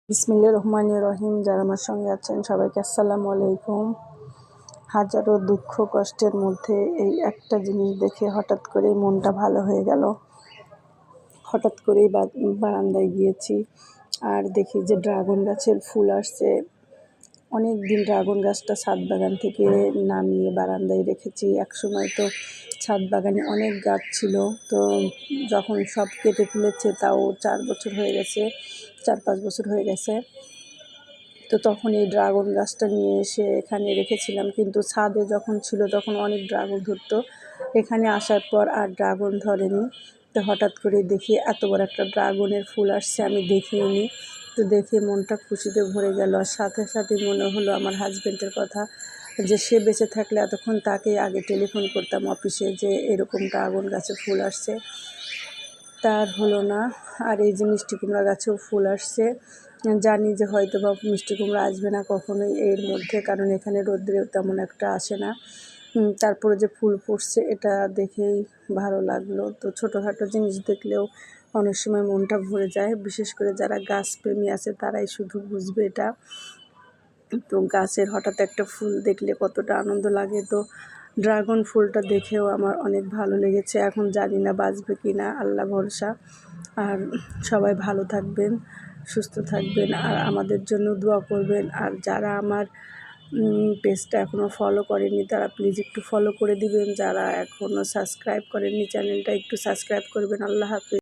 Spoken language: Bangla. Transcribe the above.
বিসমিল্লাহির রহমানির রহিম। যারা আমার সঙ্গে আছেন সবাইকে আসসালামু আলাইকুম। হাজারো দুঃখ কষ্টের মধ্যে এই একটা জিনিস দেখে হঠাৎ করে মনটা ভালো হয়ে গেল। হঠাৎ করেই বারান্দায় গিয়েছি আর দেখি যে ড্রাগন গাছের ফুল আসছে। অনেক দিন ড্রাগন গাছটা ছাদ বাগান থেকে নামিয়ে বারান্দায় রেখেছি। একসময় তো ছাদ বাগানে অনেক গাছ ছিল, তো যখন সব কেটে ফেলেছে তাও 4 বছর হয়ে গেছে, 4-5 বছর হয়ে গেছে। তো তখন এই ড্রাগন গাছটা নিয়ে এসে এখানে রেখেছিলাম, কিন্তু ছাদে যখন ছিল তখন অনেক ড্রাগন ধরতো। এখানে আসার পর আর ড্রাগন ধরেনি। তো হঠাৎ করে দেখি এত বড় একটা ড্রাগনের ফুল আসছে, আমি দেখিনি। তো দেখে মনটা খুশিতে ভরে গেল, আর সাথে সাথে মনে হলো আমার হাজব্যান্ডের কথা, যে সে বেঁচে থাকলে এতক্ষণ তাকেই আগে টেলিফোন করতাম অফিসে যে এরকম ড্রাগন গাছে ফুল আসছে। তার হলো না। আর এই যে মিষ্টি কুমড়া গাছেও ফুল আসছে। জানি যে হয়তো বা মিষ্টি কুমড়া আসবে না কখনোই এর মধ্যে, কারণ এখানে রৌদ্রেও তেমন একটা আসে না। তারপরে যে ফুল ফুটছে এটা দেখেই ভালো লাগলো। তো ছোটোখাটো জিনিস দেখলেও অনেক সময় মনটা ভরে যায়, বিশেষ করে যারা গাছপ্রেমী আছে তারাই শুধু বুঝবে এটা। তো গাছের হঠাৎ একটা ফুল দেখলে কতটা আনন্দ লাগে। তো ড্রাগন ফুলটা দেখেও আমার অনেক ভালো লেগেছে। এখন জানি না বাঁচবে কি না, আল্লাহ ভরসা। আর সবাই ভালো থাকবেন, সুস্থ থাকবেন, আর আমাদের জন্য দোয়া করবেন। আর যারা আমার পেজটা এখনও ফলো করেনি তারা প্লিজ একটু ফলো করে দিবেন। যারা এখনও সাবস্ক্রাইব করেননি চ্যানেলটা একটু সাবস্ক্রাইব করবেন। আল্লাহ হাফেজ।